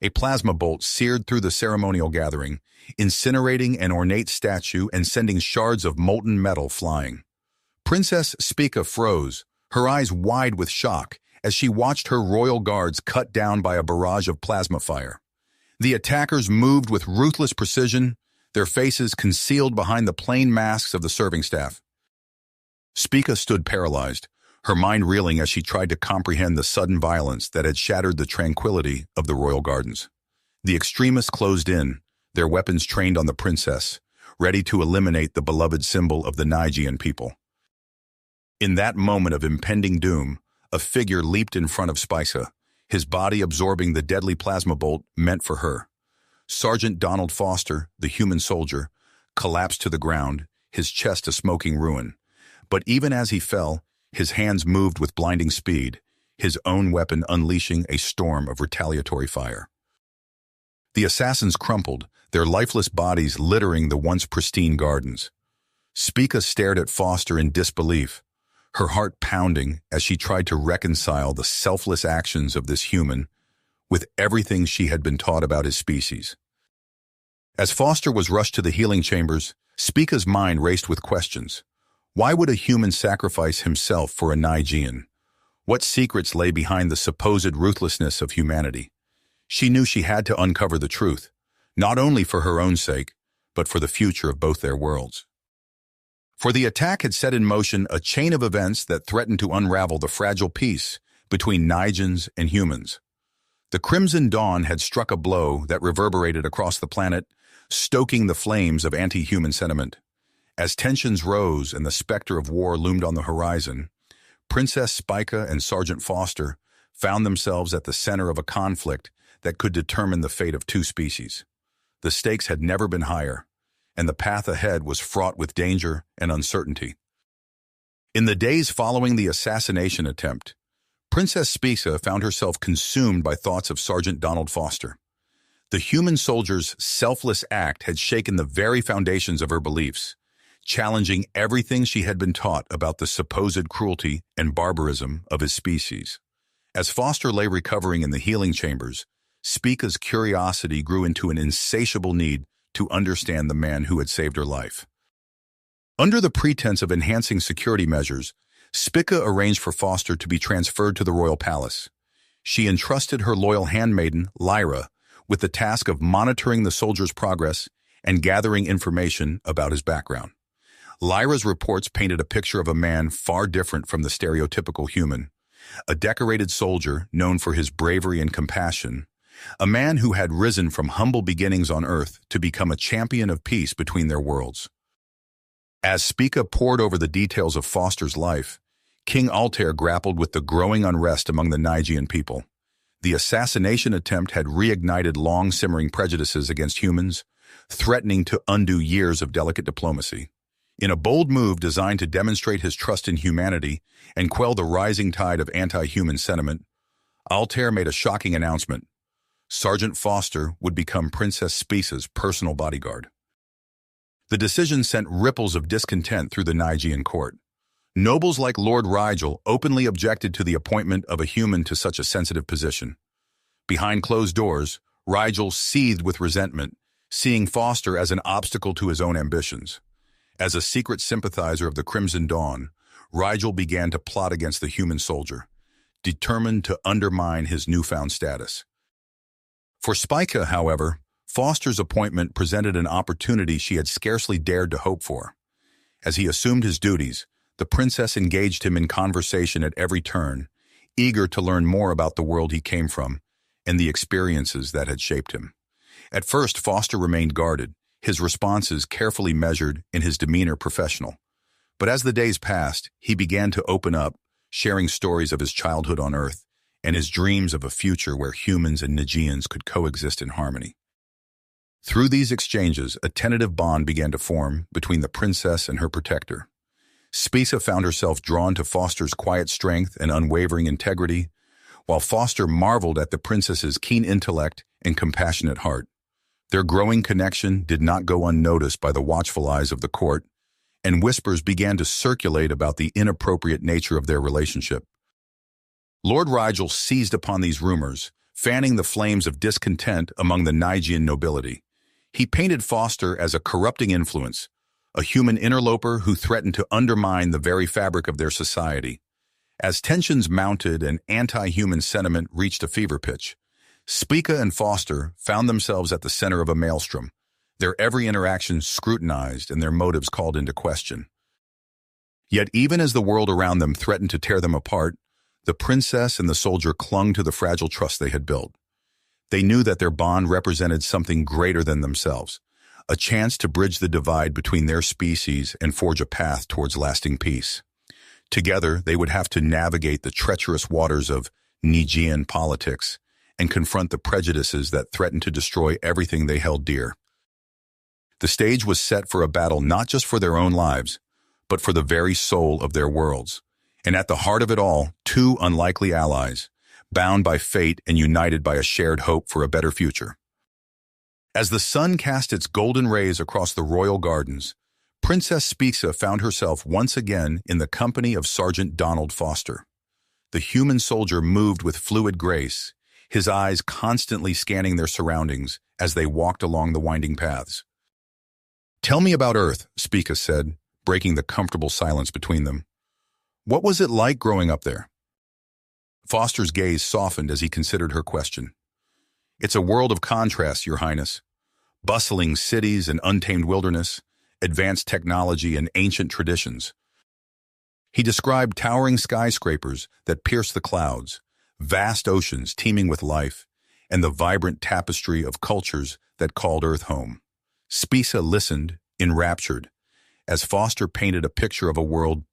A plasma bolt seared through the ceremonial gathering, incinerating an ornate statue and sending shards of molten metal flying. Princess Spica froze, her eyes wide with shock, as she watched her royal guards cut down by a barrage of plasma fire. The attackers moved with ruthless precision, their faces concealed behind the plain masks of the serving staff. Spica stood paralyzed, her mind reeling as she tried to comprehend the sudden violence that had shattered the tranquility of the royal gardens. The extremists closed in, their weapons trained on the princess, ready to eliminate the beloved symbol of the Nigean people. In that moment of impending doom, a figure leaped in front of Spica, his body absorbing the deadly plasma bolt meant for her. Sergeant Donald Foster, the human soldier, collapsed to the ground, his chest a smoking ruin. But even as he fell, his hands moved with blinding speed, his own weapon unleashing a storm of retaliatory fire. The assassins crumpled, their lifeless bodies littering the once pristine gardens. Spica stared at Foster in disbelief, her heart pounding as she tried to reconcile the selfless actions of this human with everything she had been taught about his species. As Foster was rushed to the healing chambers, Spica's mind raced with questions. Why would a human sacrifice himself for a Nigean? What secrets lay behind the supposed ruthlessness of humanity? She knew she had to uncover the truth, not only for her own sake, but for the future of both their worlds. For the attack had set in motion a chain of events that threatened to unravel the fragile peace between Nigeans and humans. The Crimson Dawn had struck a blow that reverberated across the planet, stoking the flames of anti-human sentiment. As tensions rose and the specter of war loomed on the horizon, Princess Spica and Sergeant Foster found themselves at the center of a conflict that could determine the fate of two species. The stakes had never been higher, and the path ahead was fraught with danger and uncertainty. In the days following the assassination attempt, Princess Spica found herself consumed by thoughts of Sergeant Donald Foster. The human soldier's selfless act had shaken the very foundations of her beliefs, challenging everything she had been taught about the supposed cruelty and barbarism of his species. As Foster lay recovering in the healing chambers, Spica's curiosity grew into an insatiable need to understand the man who had saved her life. Under the pretense of enhancing security measures, Spica arranged for Foster to be transferred to the royal palace. She entrusted her loyal handmaiden, Lyra, with the task of monitoring the soldier's progress and gathering information about his background. Lyra's reports painted a picture of a man far different from the stereotypical human, a decorated soldier known for his bravery and compassion, a man who had risen from humble beginnings on Earth to become a champion of peace between their worlds. As Spica pored over the details of Foster's life, King Altair grappled with the growing unrest among the Nigean people. The assassination attempt had reignited long-simmering prejudices against humans, threatening to undo years of delicate diplomacy. In a bold move designed to demonstrate his trust in humanity and quell the rising tide of anti-human sentiment, Altair made a shocking announcement. Sergeant Foster would become Princess Spica's personal bodyguard. The decision sent ripples of discontent through the Nigean court. Nobles like Lord Rigel openly objected to the appointment of a human to such a sensitive position. Behind closed doors, Rigel seethed with resentment, seeing Foster as an obstacle to his own ambitions. As a secret sympathizer of the Crimson Dawn, Rigel began to plot against the human soldier, determined to undermine his newfound status. For Spica, however, Foster's appointment presented an opportunity she had scarcely dared to hope for. As he assumed his duties, the princess engaged him in conversation at every turn, eager to learn more about the world he came from and the experiences that had shaped him. At first, Foster remained guarded, his responses carefully measured and his demeanor professional. But as the days passed, he began to open up, sharing stories of his childhood on Earth and his dreams of a future where humans and Nigeans could coexist in harmony. Through these exchanges, a tentative bond began to form between the princess and her protector. Spica found herself drawn to Foster's quiet strength and unwavering integrity, while Foster marveled at the princess's keen intellect and compassionate heart. Their growing connection did not go unnoticed by the watchful eyes of the court, and whispers began to circulate about the inappropriate nature of their relationship. Lord Rigel seized upon these rumors, fanning the flames of discontent among the Nigean nobility. He painted Foster as a corrupting influence, a human interloper who threatened to undermine the very fabric of their society. As tensions mounted and anti-human sentiment reached a fever pitch, Spica and Foster found themselves at the center of a maelstrom, their every interaction scrutinized and their motives called into question. Yet even as the world around them threatened to tear them apart, the princess and the soldier clung to the fragile trust they had built. They knew that their bond represented something greater than themselves, a chance to bridge the divide between their species and forge a path towards lasting peace. Together, they would have to navigate the treacherous waters of Nigean politics and confront the prejudices that threatened to destroy everything they held dear. The stage was set for a battle not just for their own lives, but for the very soul of their worlds. And at the heart of it all, two unlikely allies, bound by fate and united by a shared hope for a better future. As the sun cast its golden rays across the royal gardens, Princess Spica found herself once again in the company of Sergeant Donald Foster. The human soldier moved with fluid grace, his eyes constantly scanning their surroundings as they walked along the winding paths. "Tell me about Earth," Spica said, breaking the comfortable silence between them. "What was it like growing up there?" Foster's gaze softened as he considered her question. "It's a world of contrasts, Your Highness. Bustling cities and untamed wilderness, advanced technology and ancient traditions." He described towering skyscrapers that pierced the clouds, vast oceans teeming with life, and the vibrant tapestry of cultures that called Earth home. Spica listened, enraptured, as Foster painted a picture of a world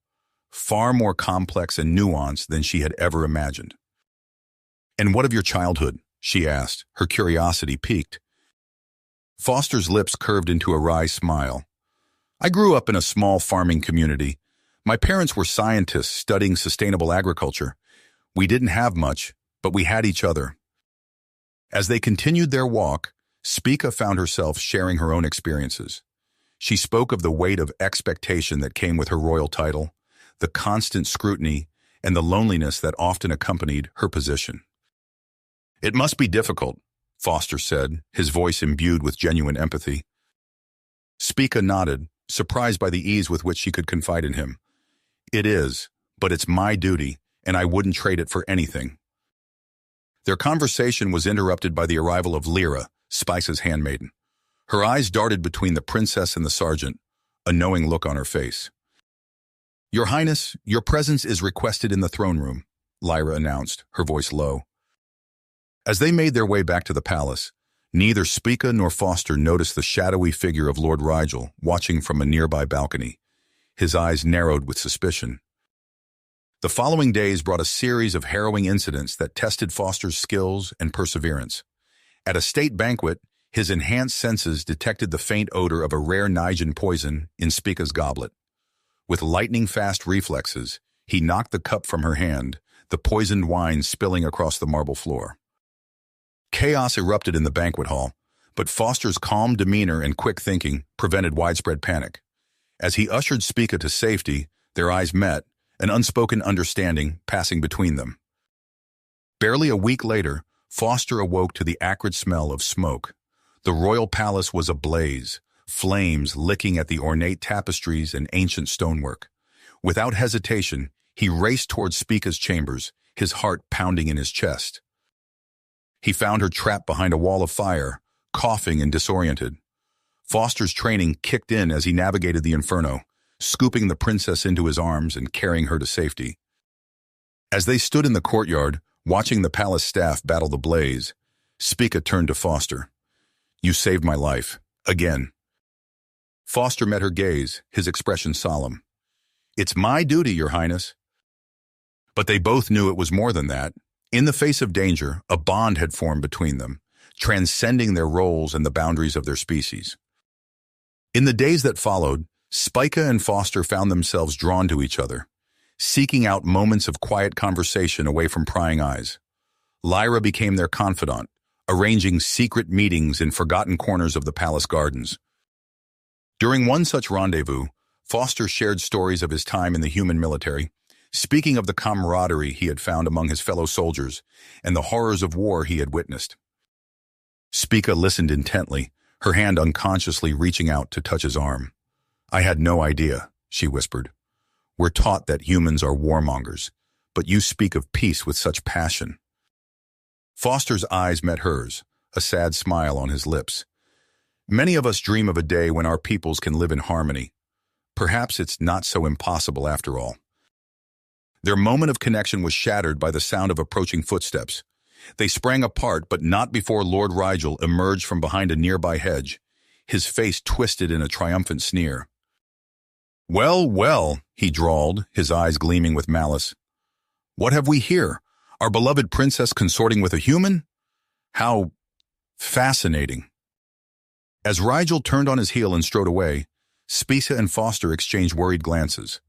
far more complex and nuanced than she had ever imagined. "And what of your childhood?" she asked, her curiosity piqued. Foster's lips curved into a wry smile. "I grew up in a small farming community. My parents were scientists studying sustainable agriculture. We didn't have much, but we had each other." As they continued their walk, Spica found herself sharing her own experiences. She spoke of the weight of expectation that came with her royal title, the constant scrutiny, and the loneliness that often accompanied her position. "It must be difficult," Foster said, his voice imbued with genuine empathy. Spica nodded, surprised by the ease with which she could confide in him. "It is, but it's my duty, and I wouldn't trade it for anything." Their conversation was interrupted by the arrival of Lyra, Spica's handmaiden. Her eyes darted between the princess and the sergeant, a knowing look on her face. "Your Highness, your presence is requested in the throne room," Lyra announced, her voice low. As they made their way back to the palace, neither Spica nor Foster noticed the shadowy figure of Lord Rigel watching from a nearby balcony. His eyes narrowed with suspicion. The following days brought a series of harrowing incidents that tested Foster's skills and perseverance. At a state banquet, his enhanced senses detected the faint odor of a rare Nigean poison in Spica's goblet. With lightning-fast reflexes, he knocked the cup from her hand, the poisoned wine spilling across the marble floor. Chaos erupted in the banquet hall, but Foster's calm demeanor and quick thinking prevented widespread panic. As he ushered Spica to safety, their eyes met, an unspoken understanding passing between them. Barely a week later, Foster awoke to the acrid smell of smoke. The royal palace was ablaze, flames licking at the ornate tapestries and ancient stonework. Without hesitation, he raced towards Spica's chambers, his heart pounding in his chest. He found her trapped behind a wall of fire, coughing and disoriented. Foster's training kicked in as he navigated the inferno, scooping the princess into his arms and carrying her to safety. As they stood in the courtyard, watching the palace staff battle the blaze, Spica turned to Foster. "You saved my life. Again." Foster met her gaze, his expression solemn. "It's my duty, Your Highness." But they both knew it was more than that. In the face of danger, a bond had formed between them, transcending their roles and the boundaries of their species. In the days that followed, Spica and Foster found themselves drawn to each other, seeking out moments of quiet conversation away from prying eyes. Lyra became their confidant, arranging secret meetings in forgotten corners of the palace gardens. During one such rendezvous, Foster shared stories of his time in the human military, speaking of the camaraderie he had found among his fellow soldiers and the horrors of war he had witnessed. Spica listened intently, her hand unconsciously reaching out to touch his arm. "I had no idea," she whispered. "We're taught that humans are warmongers, but you speak of peace with such passion." Foster's eyes met hers, a sad smile on his lips. "Many of us dream of a day when our peoples can live in harmony. Perhaps it's not so impossible after all." Their moment of connection was shattered by the sound of approaching footsteps. They sprang apart, but not before Lord Rigel emerged from behind a nearby hedge, his face twisted in a triumphant sneer. "Well, well," he drawled, his eyes gleaming with malice. "What have we here? Our beloved princess consorting with a human? How fascinating." As Rigel turned on his heel and strode away, Spica and Foster exchanged worried glances.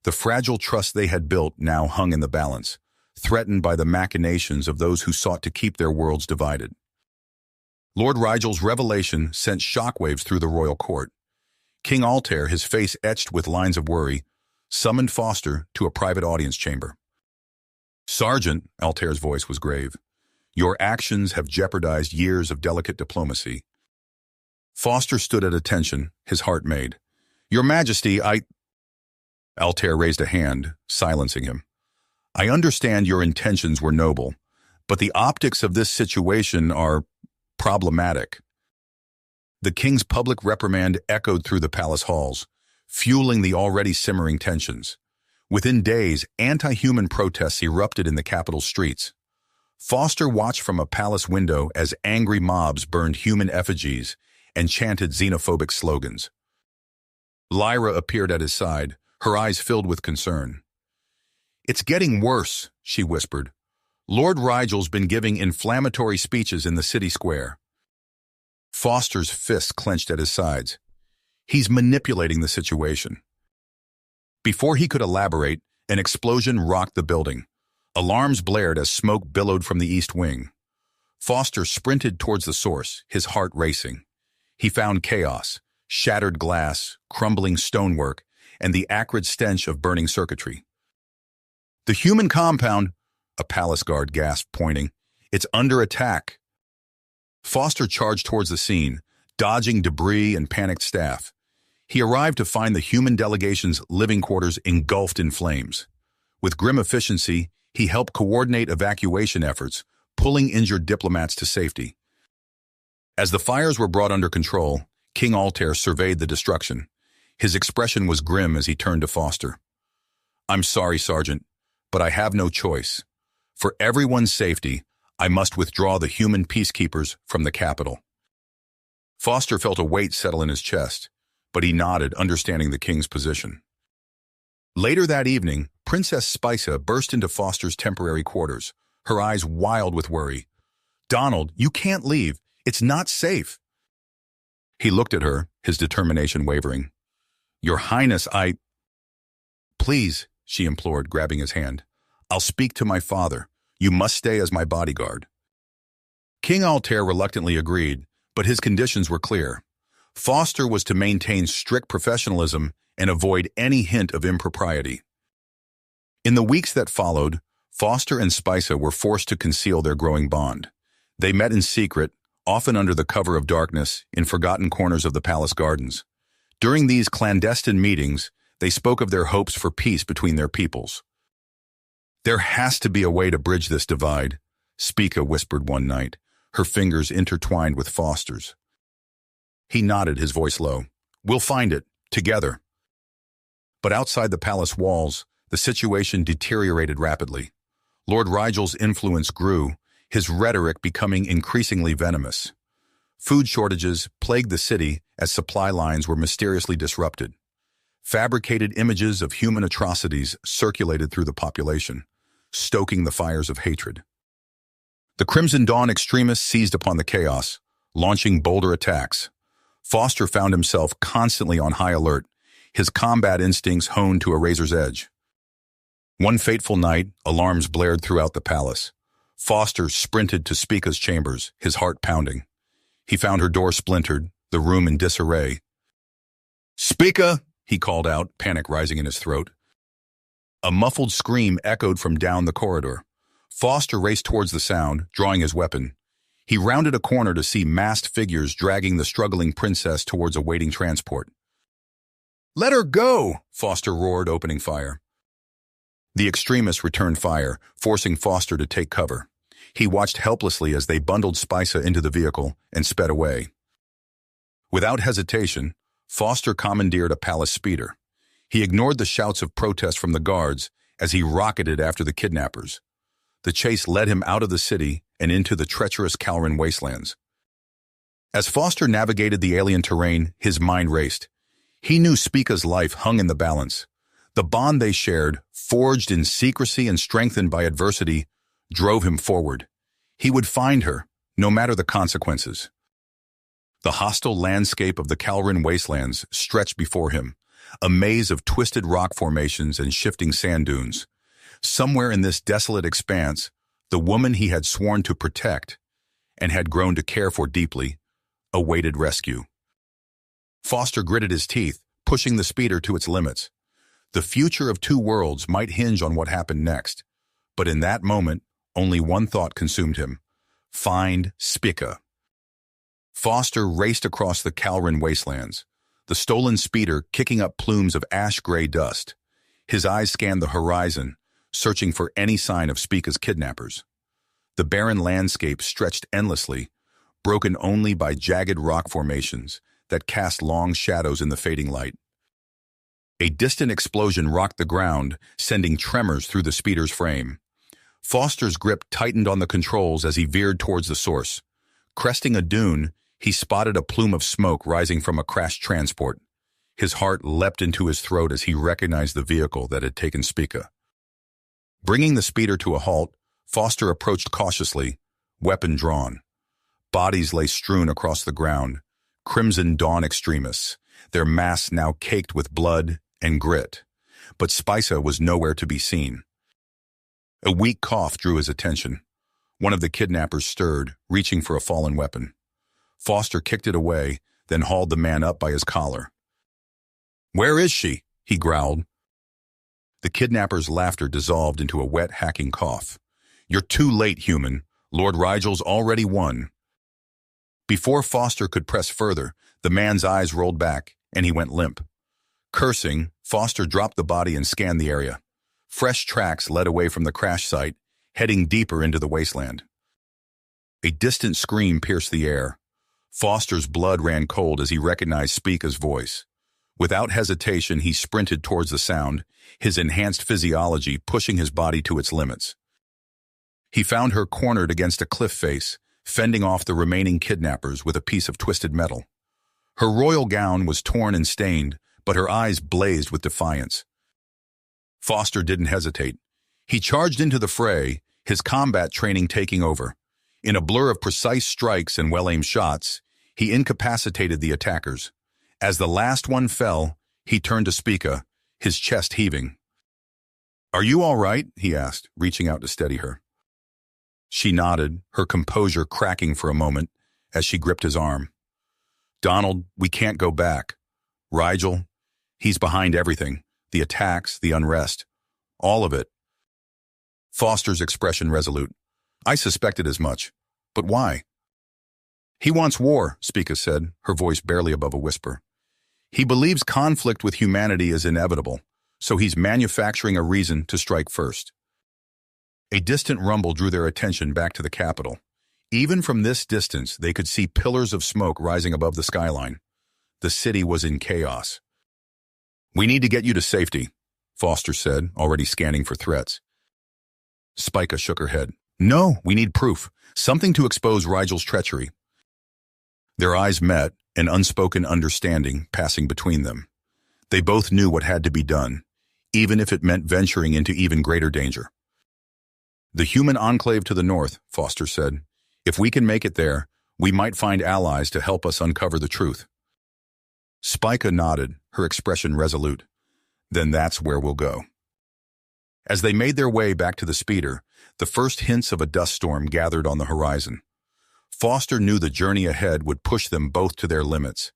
The fragile trust they had built now hung in the balance, threatened by the machinations of those who sought to keep their worlds divided. Lord Rigel's revelation sent shockwaves through the royal court. King Altair, his face etched with lines of worry, summoned Foster to a private audience chamber. "Sergeant," Altair's voice was grave, "your actions have jeopardized years of delicate diplomacy." Foster stood at attention, his heart made. "Your Majesty, Altair raised a hand, silencing him. "I understand your intentions were noble, but the optics of this situation are problematic." The king's public reprimand echoed through the palace halls, fueling the already simmering tensions. Within days, anti-human protests erupted in the capital's streets. Foster watched from a palace window as angry mobs burned human effigies and chanted xenophobic slogans. Lyra appeared at his side, her eyes filled with concern. "It's getting worse," she whispered. "Lord Rigel's been giving inflammatory speeches in the city square." Foster's fists clenched at his sides. "He's manipulating the situation." Before he could elaborate, an explosion rocked the building. Alarms blared as smoke billowed from the east wing. Foster sprinted towards the source, his heart racing. He found chaos, shattered glass, crumbling stonework, and the acrid stench of burning circuitry. "The human compound," a palace guard gasped, pointing. "It's under attack." Foster charged towards the scene, dodging debris and panicked staff. He arrived to find the human delegation's living quarters engulfed in flames. With grim efficiency, he helped coordinate evacuation efforts, pulling injured diplomats to safety. As the fires were brought under control, King Altair surveyed the destruction. His expression was grim as he turned to Foster. "I'm sorry, Sergeant, but I have no choice. For everyone's safety, I must withdraw the human peacekeepers from the capital." Foster felt a weight settle in his chest, but he nodded, understanding the king's position. Later that evening, Princess Spica burst into Foster's temporary quarters, her eyes wild with worry. "Donald, you can't leave. It's not safe." He looked at her, his determination wavering. "Your Highness, Please," she implored, grabbing his hand. "I'll speak to my father. You must stay as my bodyguard." King Altair reluctantly agreed, but his conditions were clear. Foster was to maintain strict professionalism and avoid any hint of impropriety. In the weeks that followed, Foster and Spica were forced to conceal their growing bond. They met in secret, often under the cover of darkness, in forgotten corners of the palace gardens. During these clandestine meetings, they spoke of their hopes for peace between their peoples. "There has to be a way to bridge this divide," Spica whispered one night, her fingers intertwined with Foster's. He nodded, his voice low. "We'll find it, together." But outside the palace walls, the situation deteriorated rapidly. Lord Rigel's influence grew, his rhetoric becoming increasingly venomous. Food shortages plagued the city as supply lines were mysteriously disrupted. Fabricated images of human atrocities circulated through the population, stoking the fires of hatred. The Crimson Dawn extremists seized upon the chaos, launching bolder attacks. Foster found himself constantly on high alert, his combat instincts honed to a razor's edge. One fateful night, alarms blared throughout the palace. Foster sprinted to Spica's chambers, his heart pounding. He found her door splintered, the room in disarray. "Spica!" he called out, panic rising in his throat. A muffled scream echoed from down the corridor. Foster raced towards the sound, drawing his weapon. He rounded a corner to see masked figures dragging the struggling princess towards a waiting transport. "Let her go!" Foster roared, opening fire. The extremists returned fire, forcing Foster to take cover. He watched helplessly as they bundled Spica into the vehicle and sped away. Without hesitation, Foster commandeered a palace speeder. He ignored the shouts of protest from the guards as he rocketed after the kidnappers. The chase led him out of the city and into the treacherous Calran wastelands. As Foster navigated the alien terrain, his mind raced. He knew Spica's life hung in the balance. The bond they shared, forged in secrecy and strengthened by adversity, drove him forward. He would find her, no matter the consequences. The hostile landscape of the Calran wastelands stretched before him, a maze of twisted rock formations and shifting sand dunes. Somewhere in this desolate expanse, the woman he had sworn to protect and had grown to care for deeply awaited rescue. Foster gritted his teeth, pushing the speeder to its limits. The future of two worlds might hinge on what happened next, but in that moment, only one thought consumed him: find Spica. Foster raced across the Calran wastelands, the stolen speeder kicking up plumes of ash-gray dust. His eyes scanned the horizon, searching for any sign of Spica's kidnappers. The barren landscape stretched endlessly, broken only by jagged rock formations that cast long shadows in the fading light. A distant explosion rocked the ground, sending tremors through the speeder's frame. Foster's grip tightened on the controls as he veered towards the source. Cresting a dune, he spotted a plume of smoke rising from a crashed transport. His heart leapt into his throat as he recognized the vehicle that had taken Spica. Bringing the speeder to a halt, Foster approached cautiously, weapon drawn. Bodies lay strewn across the ground, Crimson Dawn extremists, their masks now caked with blood and grit. But Spica was nowhere to be seen. A weak cough drew his attention. One of the kidnappers stirred, reaching for a fallen weapon. Foster kicked it away, then hauled the man up by his collar. "Where is she?" he growled. The kidnapper's laughter dissolved into a wet, hacking cough. "You're too late, human. Lord Rigel's already won." Before Foster could press further, the man's eyes rolled back, and he went limp. Cursing, Foster dropped the body and scanned the area. Fresh tracks led away from the crash site, heading deeper into the wasteland. A distant scream pierced the air. Foster's blood ran cold as he recognized Spica's voice. Without hesitation, he sprinted towards the sound, his enhanced physiology pushing his body to its limits. He found her cornered against a cliff face, fending off the remaining kidnappers with a piece of twisted metal. Her royal gown was torn and stained, but her eyes blazed with defiance. Foster didn't hesitate. He charged into the fray, his combat training taking over. In a blur of precise strikes and well-aimed shots, he incapacitated the attackers. As the last one fell, he turned to Spica, his chest heaving. "Are you all right?" he asked, reaching out to steady her. She nodded, her composure cracking for a moment as she gripped his arm. "Donald, we can't go back. Rigel, he's behind everything. The attacks, the unrest. All of it." Foster's expression resolute. "I suspected as much. But why?" "He wants war," Spica said, her voice barely above a whisper. "He believes conflict with humanity is inevitable, so he's manufacturing a reason to strike first." A distant rumble drew their attention back to the capital. Even from this distance, they could see pillars of smoke rising above the skyline. The city was in chaos. "We need to get you to safety," Foster said, already scanning for threats. Spica shook her head. "No, we need proof. Something to expose Rigel's treachery." Their eyes met, an unspoken understanding passing between them. They both knew what had to be done, even if it meant venturing into even greater danger. "The human enclave to the north," Foster said. "If we can make it there, we might find allies to help us uncover the truth." Spica nodded, her expression resolute. "Then that's where we'll go." As they made their way back to the speeder, the first hints of a dust storm gathered on the horizon. Foster knew the journey ahead would push them both to their limits,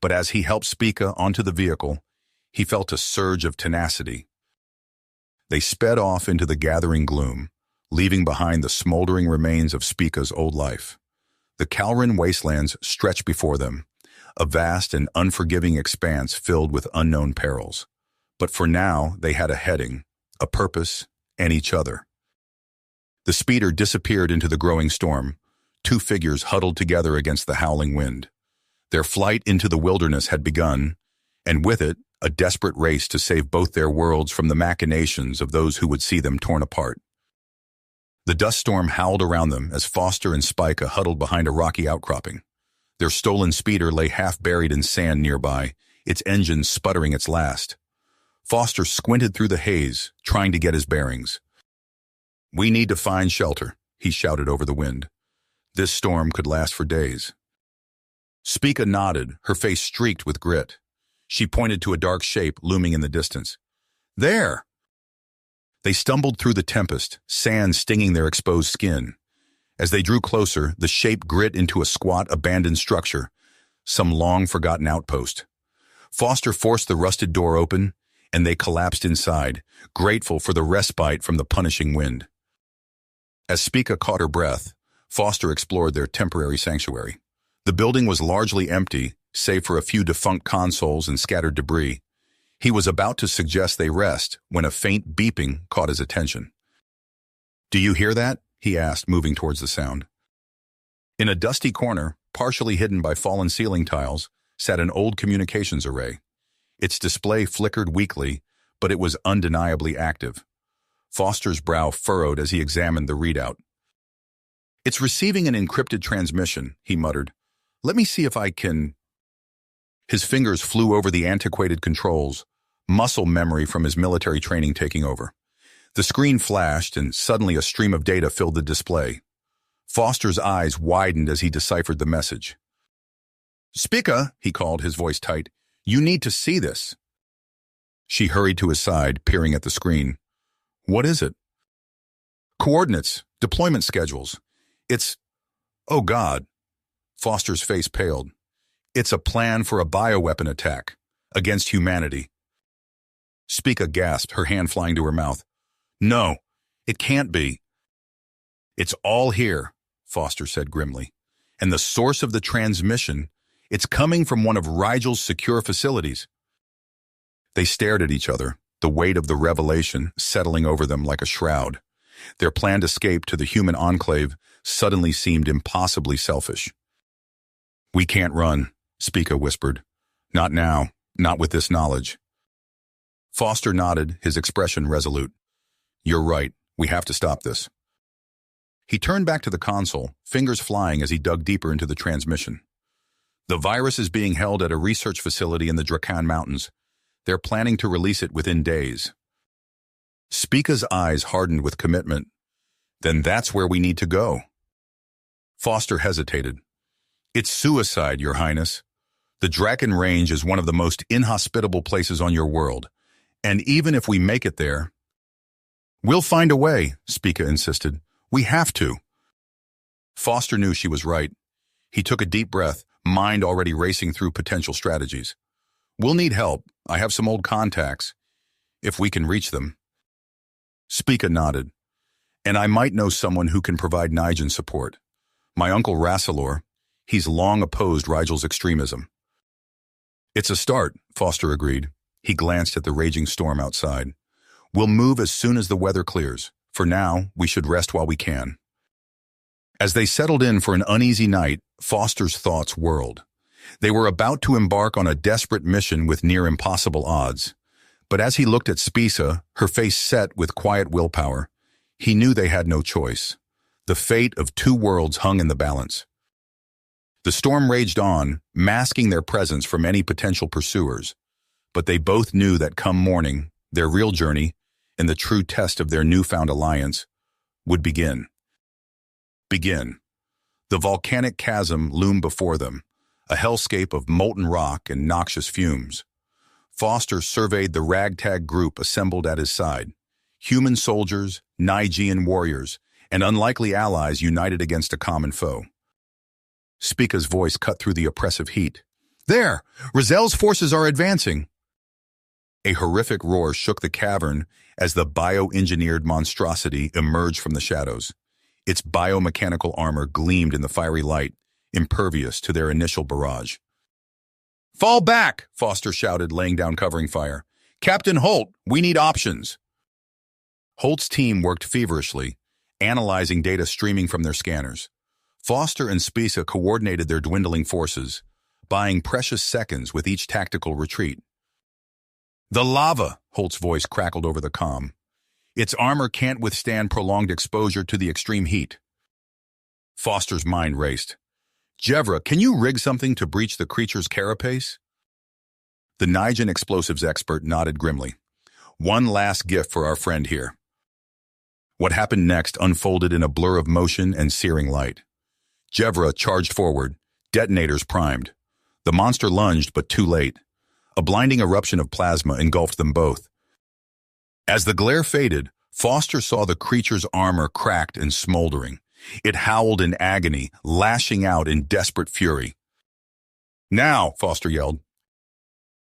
but as he helped Spica onto the vehicle, he felt a surge of tenacity. They sped off into the gathering gloom, leaving behind the smoldering remains of Spica's old life. The Calran wastelands stretched before them, a vast and unforgiving expanse filled with unknown perils. But for now, they had a heading, a purpose, and each other. The speeder disappeared into the growing storm, two figures huddled together against the howling wind. Their flight into the wilderness had begun, and with it, a desperate race to save both their worlds from the machinations of those who would see them torn apart. The dust storm howled around them as Foster and Spica huddled behind a rocky outcropping. Their stolen speeder lay half buried in sand nearby, its engine sputtering its last. Foster squinted through the haze, trying to get his bearings. "We need to find shelter," he shouted over the wind. "This storm could last for days." Spica nodded, her face streaked with grit. She pointed to a dark shape looming in the distance. "There!" They stumbled through the tempest, sand stinging their exposed skin. As they drew closer, the shape grit into a squat, abandoned structure, some long-forgotten outpost. Foster forced the rusted door open, and they collapsed inside, grateful for the respite from the punishing wind. As Spica caught her breath, Foster explored their temporary sanctuary. The building was largely empty, save for a few defunct consoles and scattered debris. He was about to suggest they rest when a faint beeping caught his attention. "Do you hear that?" he asked, moving towards the sound. In a dusty corner, partially hidden by fallen ceiling tiles, sat an old communications array. Its display flickered weakly, but it was undeniably active. Foster's brow furrowed as he examined the readout. "It's receiving an encrypted transmission," he muttered. "Let me see if I can—" His fingers flew over the antiquated controls, muscle memory from his military training taking over. The screen flashed, and suddenly a stream of data filled the display. Foster's eyes widened as he deciphered the message. "Spica," he called, his voice tight, "you need to see this." She hurried to his side, peering at the screen. "What is it?" "Coordinates, deployment schedules. It's— Oh, God." Foster's face paled. "It's a plan for a bioweapon attack against humanity." Spica gasped, her hand flying to her mouth. "No, it can't be." "It's all here," Foster said grimly. "And the source of the transmission, it's coming from one of Rigel's secure facilities." They stared at each other, the weight of the revelation settling over them like a shroud. Their planned escape to the human enclave suddenly seemed impossibly selfish. "We can't run," Spica whispered. "Not now, not with this knowledge." Foster nodded, his expression resolute. "You're right, we have to stop this." He turned back to the console, fingers flying as he dug deeper into the transmission. "The virus is being held at a research facility in the Drakan Mountains. They're planning to release it within days." Spica's eyes hardened with commitment. "Then that's where we need to go." Foster hesitated. "It's suicide, Your Highness. The Drakan Range is one of the most inhospitable places on your world, and even if we make it there—" "We'll find a way," Spica insisted. "We have to." Foster knew she was right. He took a deep breath, mind already racing through potential strategies. "We'll need help. I have some old contacts, if we can reach them." Spica nodded. "And I might know someone who can provide Nigen support. My uncle Rassilor, he's long opposed Rigel's extremism." "It's a start," Foster agreed. He glanced at the raging storm outside. "We'll move as soon as the weather clears. For now, we should rest while we can." As they settled in for an uneasy night, Foster's thoughts whirled. They were about to embark on a desperate mission with near impossible odds. But as he looked at Spica, her face set with quiet willpower, he knew they had no choice. The fate of two worlds hung in the balance. The storm raged on, masking their presence from any potential pursuers. But they both knew that come morning, their real journey, and the true test of their newfound alliance, would begin. The volcanic chasm loomed before them, a hellscape of molten rock and noxious fumes. Foster surveyed the ragtag group assembled at his side. Human soldiers, Nigean warriors, and unlikely allies united against a common foe. Spica's voice cut through the oppressive heat. "There! Rizel's forces are advancing!" A horrific roar shook the cavern as the bioengineered monstrosity emerged from the shadows. Its biomechanical armor gleamed in the fiery light, impervious to their initial barrage. "Fall back!" Foster shouted, laying down covering fire. "Captain Holt, we need options." Holt's team worked feverishly, analyzing data streaming from their scanners. Foster and Spica coordinated their dwindling forces, buying precious seconds with each tactical retreat. "The lava," Holt's voice crackled over the comm. "Its armor can't withstand prolonged exposure to the extreme heat." Foster's mind raced. "Jevra, can you rig something to breach the creature's carapace?" The Nigen explosives expert nodded grimly. "One last gift for our friend here." What happened next unfolded in a blur of motion and searing light. Jevra charged forward, detonators primed. The monster lunged, but too late. A blinding eruption of plasma engulfed them both. As the glare faded, Foster saw the creature's armor cracked and smoldering. It howled in agony, lashing out in desperate fury. "Now!" Foster yelled.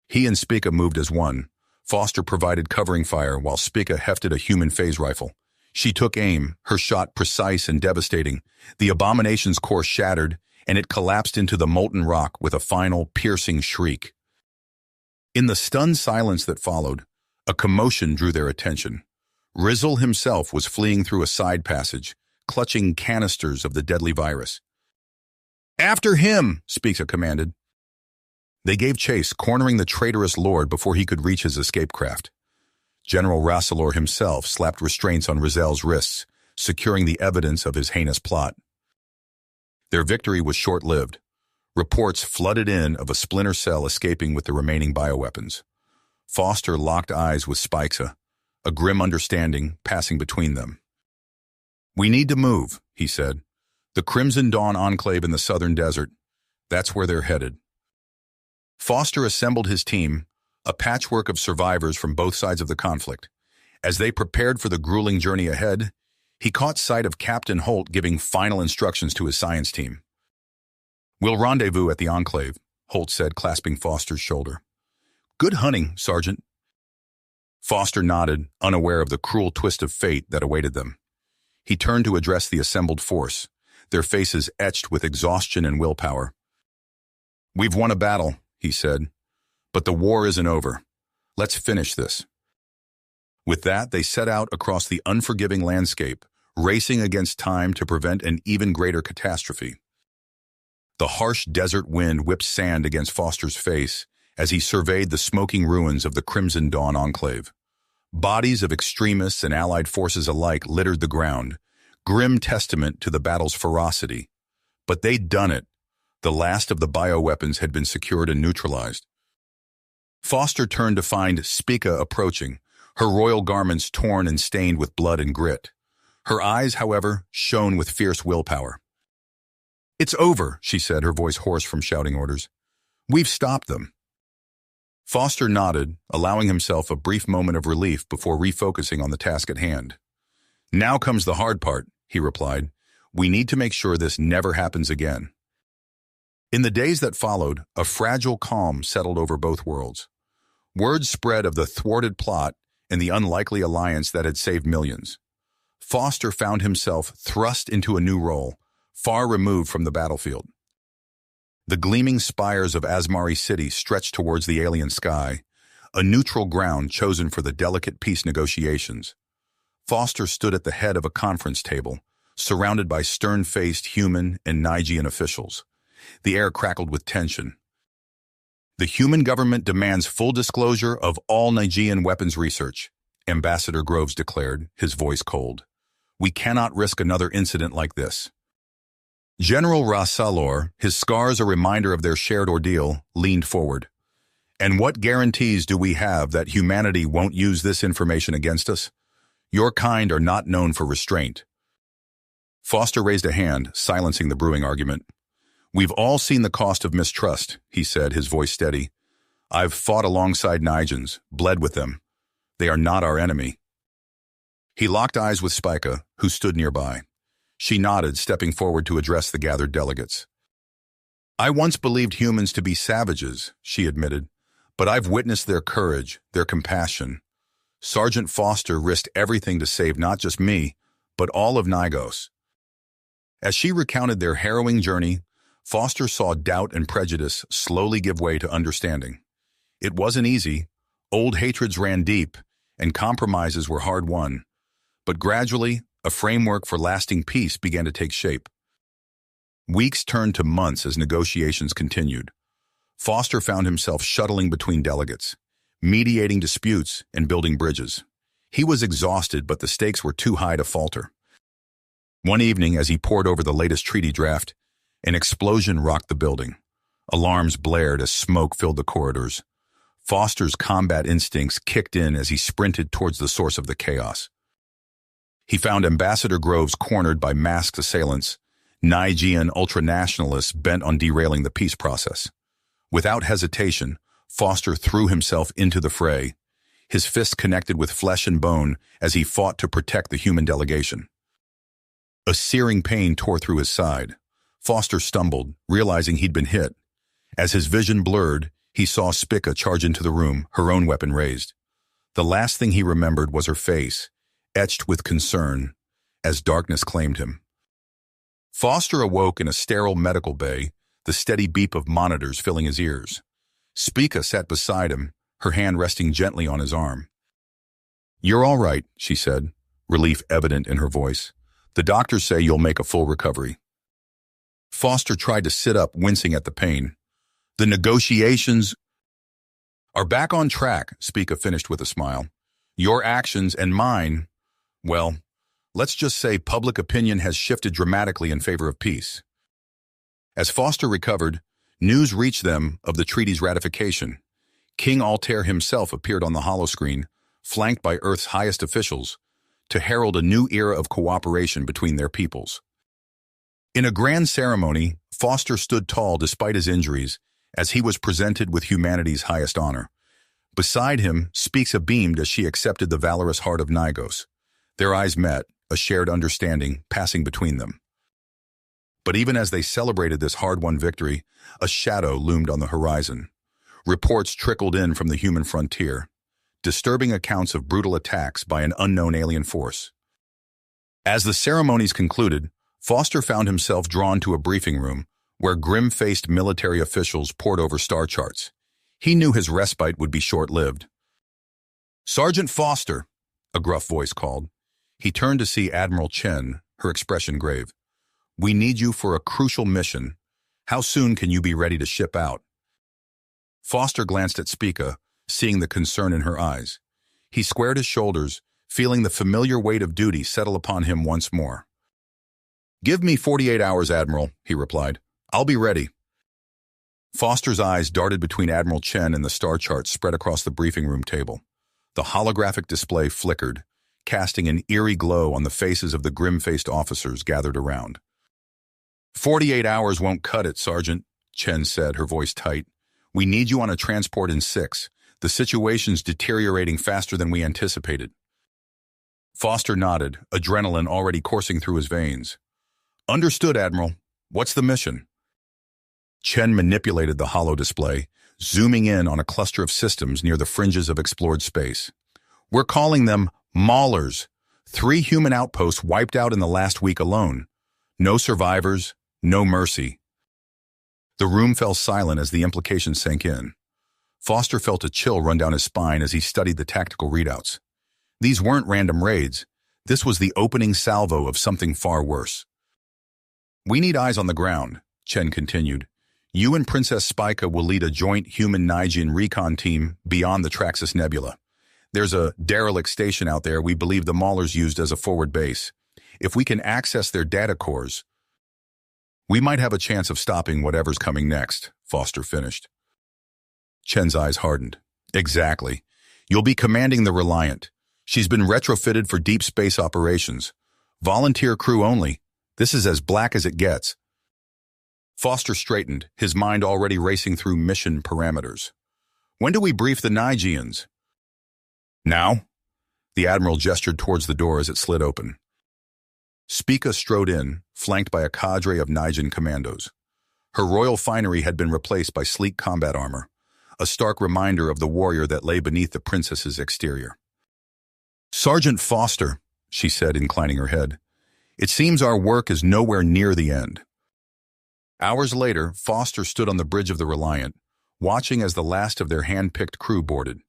He and Spica moved as one. Foster provided covering fire while Spica hefted a human phase rifle. She took aim, her shot precise and devastating. The abomination's core shattered, and it collapsed into the molten rock with a final, piercing shriek. In the stunned silence that followed, a commotion drew their attention. Rizzle himself was fleeing through a side passage, clutching canisters of the deadly virus. "After him!" Spica commanded. They gave chase, cornering the traitorous lord before he could reach his escape craft. General Rassilor himself slapped restraints on Rizzel's wrists, securing the evidence of his heinous plot. Their victory was short-lived. Reports flooded in of a splinter cell escaping with the remaining bioweapons. Foster locked eyes with Spica, a grim understanding passing between them. "We need to move," he said. "The Crimson Dawn Enclave in the southern desert. That's where they're headed." Foster assembled his team, a patchwork of survivors from both sides of the conflict. As they prepared for the grueling journey ahead, he caught sight of Captain Holt giving final instructions to his science team. "We'll rendezvous at the Enclave," Holt said, clasping Foster's shoulder. "Good hunting, Sergeant." Foster nodded, unaware of the cruel twist of fate that awaited them. He turned to address the assembled force, their faces etched with exhaustion and willpower. "We've won a battle," he said, "but the war isn't over. Let's finish this." With that, they set out across the unforgiving landscape, racing against time to prevent an even greater catastrophe. The harsh desert wind whipped sand against Foster's face as he surveyed the smoking ruins of the Crimson Dawn Enclave. Bodies of extremists and allied forces alike littered the ground, grim testament to the battle's ferocity. But they'd done it. The last of the bioweapons had been secured and neutralized. Foster turned to find Spica approaching, her royal garments torn and stained with blood and grit. Her eyes, however, shone with fierce willpower. "It's over," she said, her voice hoarse from shouting orders. "We've stopped them." Foster nodded, allowing himself a brief moment of relief before refocusing on the task at hand. "Now comes the hard part," he replied. "We need to make sure this never happens again." In the days that followed, a fragile calm settled over both worlds. Word spread of the thwarted plot and the unlikely alliance that had saved millions. Foster found himself thrust into a new role, far removed from the battlefield. The gleaming spires of Asmari City stretched towards the alien sky, a neutral ground chosen for the delicate peace negotiations. Foster stood at the head of a conference table, surrounded by stern-faced human and Nigean officials. The air crackled with tension. "The human government demands full disclosure of all Nigean weapons research," Ambassador Groves declared, his voice cold. "We cannot risk another incident like this." General Rassilor, his scars a reminder of their shared ordeal, leaned forward. "And what guarantees do we have that humanity won't use this information against us? Your kind are not known for restraint." Foster raised a hand, silencing the brewing argument. "We've all seen the cost of mistrust," he said, his voice steady. "I've fought alongside Nigens, bled with them. They are not our enemy." He locked eyes with Spica, who stood nearby. She nodded, stepping forward to address the gathered delegates. "I once believed humans to be savages," she admitted, But I've witnessed their courage, their compassion. Sergeant Foster risked everything to save not just me, but all of Nygos. As she recounted their harrowing journey, Foster saw doubt and prejudice slowly give way to understanding. It wasn't easy. Old hatreds ran deep, and compromises were hard won. But gradually, a framework for lasting peace began to take shape. Weeks turned to months as negotiations continued. Foster found himself shuttling between delegates, mediating disputes and building bridges. He was exhausted, but the stakes were too high to falter. One evening, as he pored over the latest treaty draft, an explosion rocked the building. Alarms blared as smoke filled the corridors. Foster's combat instincts kicked in as he sprinted towards the source of the chaos. He found Ambassador Groves cornered by masked assailants, Nigean ultranationalists bent on derailing the peace process. Without hesitation, Foster threw himself into the fray, his fists connected with flesh and bone as he fought to protect the human delegation. A searing pain tore through his side. Foster stumbled, realizing he'd been hit. As his vision blurred, he saw Spica charge into the room, her own weapon raised. The last thing he remembered was her face, etched with concern, as darkness claimed him. Foster awoke in a sterile medical bay, the steady beep of monitors filling his ears. Spica sat beside him, her hand resting gently on his arm. "You're all right," she said, relief evident in her voice. "The doctors say you'll make a full recovery." Foster tried to sit up, wincing at the pain. "The negotiations are back on track," Spica finished with a smile. "Your actions and mine, well, let's just say public opinion has shifted dramatically in favor of peace." As Foster recovered, news reached them of the treaty's ratification. King Altair himself appeared on the holoscreen, flanked by Earth's highest officials, to herald a new era of cooperation between their peoples. In a grand ceremony, Foster stood tall despite his injuries, as he was presented with humanity's highest honor. Beside him, Spica beamed as she accepted the valorous heart of Nygos. Their eyes met, a shared understanding passing between them. But even as they celebrated this hard-won victory, a shadow loomed on the horizon. Reports trickled in from the human frontier, disturbing accounts of brutal attacks by an unknown alien force. As the ceremonies concluded, Foster found himself drawn to a briefing room where grim-faced military officials pored over star charts. He knew his respite would be short-lived. "Sergeant Foster," a gruff voice called. He turned to see Admiral Chen, her expression grave. "We need you for a crucial mission. How soon can you be ready to ship out?" Foster glanced at Spica, seeing the concern in her eyes. He squared his shoulders, feeling the familiar weight of duty settle upon him once more. "Give me 48 hours, Admiral," he replied. "I'll be ready." Foster's eyes darted between Admiral Chen and the star chart spread across the briefing room table. The holographic display flickered, casting an eerie glow on the faces of the grim-faced officers gathered around. "48 hours won't cut it, Sergeant," Chen said, her voice tight. "We need you on a transport in 6. The situation's deteriorating faster than we anticipated." Foster nodded, adrenaline already coursing through his veins. "Understood, Admiral. What's the mission?" Chen manipulated the holo display, zooming in on a cluster of systems near the fringes of explored space. "We're calling them Maulers. 3 human outposts wiped out in the last week alone. No survivors, no mercy." The room fell silent as the implications sank in. Foster felt a chill run down his spine as he studied the tactical readouts. These weren't random raids. This was the opening salvo of something far worse. "We need eyes on the ground," Chen continued. "You and Princess Spica will lead a joint human Nigean recon team beyond the Traxxas Nebula. There's a derelict station out there we believe the Maulers used as a forward base. If we can access their data cores, we might have a chance of stopping whatever's coming next," Foster finished. Chen's eyes hardened. "Exactly. You'll be commanding the Reliant. She's been retrofitted for deep space operations. Volunteer crew only. This is as black as it gets." Foster straightened, his mind already racing through mission parameters. "When do we brief the Nigeans?" "Now?" The Admiral gestured towards the door as it slid open. Spica strode in, flanked by a cadre of Nigean commandos. Her royal finery had been replaced by sleek combat armor. a stark reminder of the warrior that lay beneath the princess's exterior. "Sergeant Foster," she said, inclining her head, "it seems our work is nowhere near the end." Hours later, Foster stood on the bridge of the Reliant, watching as the last of their hand-picked crew boarded.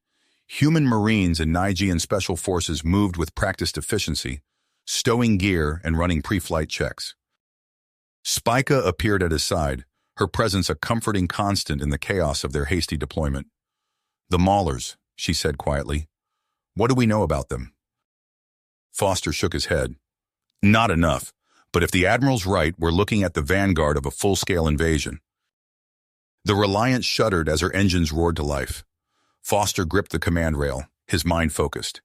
Human Marines and Nigean Special Forces moved with practiced efficiency, stowing gear and running pre-flight checks. Spica appeared at his side, her presence a comforting constant in the chaos of their hasty deployment. "The Maulers," she said quietly. "What do we know about them?" Foster shook his head. "Not enough, but if the Admiral's right, we're looking at the vanguard of a full-scale invasion." The Reliant shuddered as her engines roared to life. Foster gripped the command rail, his mind focused.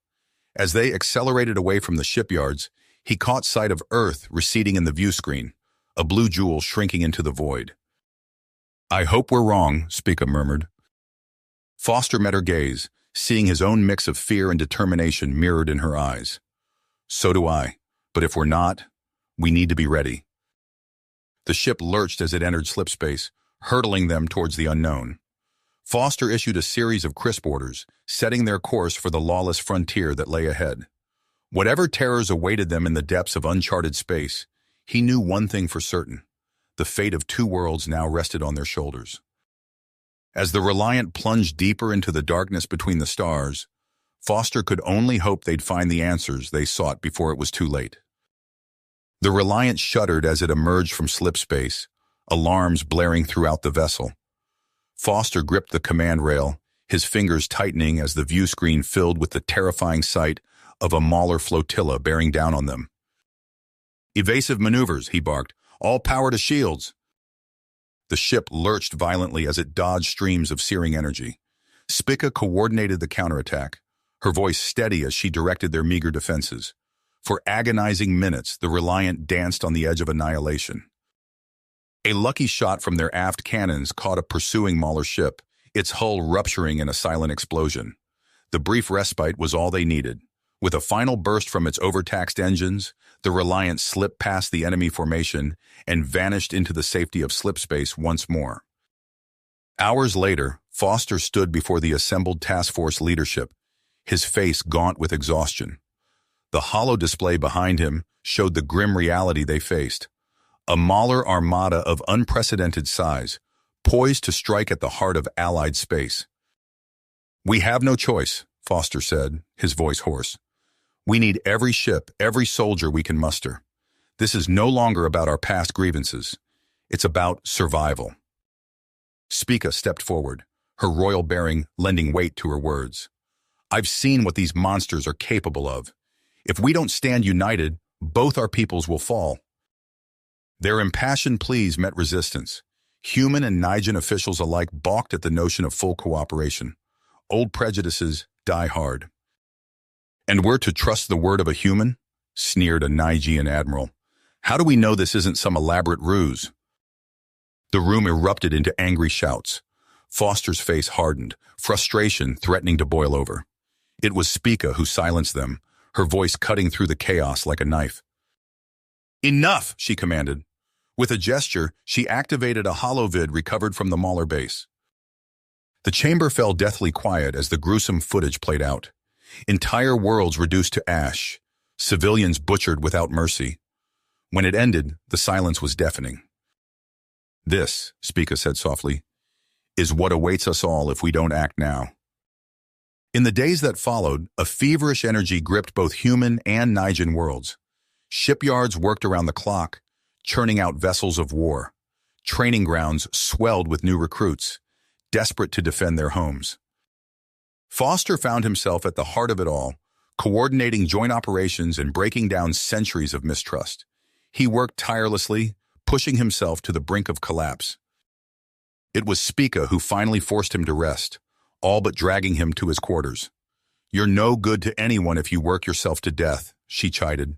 As they accelerated away from the shipyards, he caught sight of Earth receding in the view screen, a blue jewel shrinking into the void. "I hope we're wrong," Spica murmured. Foster met her gaze, seeing his own mix of fear and determination mirrored in her eyes. "So do I, but if we're not, we need to be ready." The ship lurched as it entered slipspace, hurtling them towards the unknown. Foster issued a series of crisp orders, setting their course for the lawless frontier that lay ahead. Whatever terrors awaited them in the depths of uncharted space, he knew one thing for certain: the fate of two worlds now rested on their shoulders. As the Reliant plunged deeper into the darkness between the stars, Foster could only hope they'd find the answers they sought before it was too late. The Reliant shuddered as it emerged from slipspace, alarms blaring throughout the vessel. Foster gripped the command rail, his fingers tightening as the view screen filled with the terrifying sight of a Mauler flotilla bearing down on them. "Evasive maneuvers," he barked. "All power to shields." The ship lurched violently as it dodged streams of searing energy. Spica coordinated the counterattack, her voice steady as she directed their meager defenses. For agonizing minutes, the Reliant danced on the edge of annihilation. A lucky shot from their aft cannons caught a pursuing Mauler ship, its hull rupturing in a silent explosion. The brief respite was all they needed. With a final burst from its overtaxed engines, the Reliant slipped past the enemy formation and vanished into the safety of slipspace once more. Hours later, Foster stood before the assembled task force leadership, his face gaunt with exhaustion. The hollow display behind him showed the grim reality they faced. A Mauler armada of unprecedented size, poised to strike at the heart of Allied space. "We have no choice," Foster said, his voice hoarse. "We need every ship, every soldier we can muster. This is no longer about our past grievances. It's about survival." Spica stepped forward, her royal bearing lending weight to her words. "I've seen what these monsters are capable of. If we don't stand united, both our peoples will fall." Their impassioned pleas met resistance. Human and Nigean officials alike balked at the notion of full cooperation. Old prejudices die hard. "And we're to trust the word of a human?" sneered a Nigean admiral. "How do we know this isn't some elaborate ruse?" The room erupted into angry shouts. Foster's face hardened, frustration threatening to boil over. It was Spica who silenced them, her voice cutting through the chaos like a knife. "Enough!" she commanded. With a gesture, she activated a holovid recovered from the Mauler base. The chamber fell deathly quiet as the gruesome footage played out. Entire worlds reduced to ash, civilians butchered without mercy. When it ended, the silence was deafening. "This," Spica said softly, "is what awaits us all if we don't act now." In the days that followed, a feverish energy gripped both human and Nigean worlds. Shipyards worked around the clock, churning out vessels of war. Training grounds swelled with new recruits, desperate to defend their homes. Foster found himself at the heart of it all, coordinating joint operations and breaking down centuries of mistrust. He worked tirelessly, pushing himself to the brink of collapse. It was Spica who finally forced him to rest, all but dragging him to his quarters. "You're no good to anyone if you work yourself to death," she chided.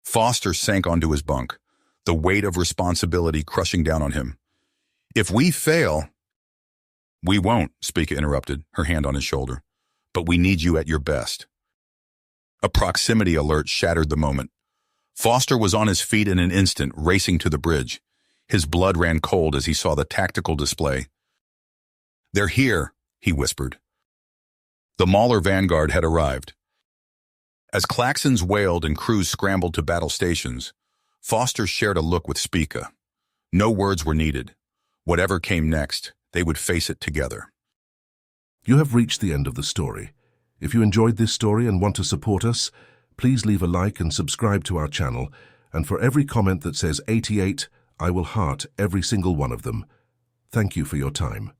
Foster sank onto his bunk, the weight of responsibility crushing down on him. "If we fail—" "We won't," Spica interrupted, her hand on his shoulder. "But we need you at your best." A proximity alert shattered the moment. Foster was on his feet in an instant, racing to the bridge. His blood ran cold as he saw the tactical display. "They're here," he whispered. The Mauler vanguard had arrived. As klaxons wailed and crews scrambled to battle stations, Foster shared a look with Spica. No words were needed. Whatever came next, they would face it together. You have reached the end of the story. If you enjoyed this story and want to support us, please leave a like and subscribe to our channel, and for every comment that says 88, I will heart every single one of them. Thank you for your time.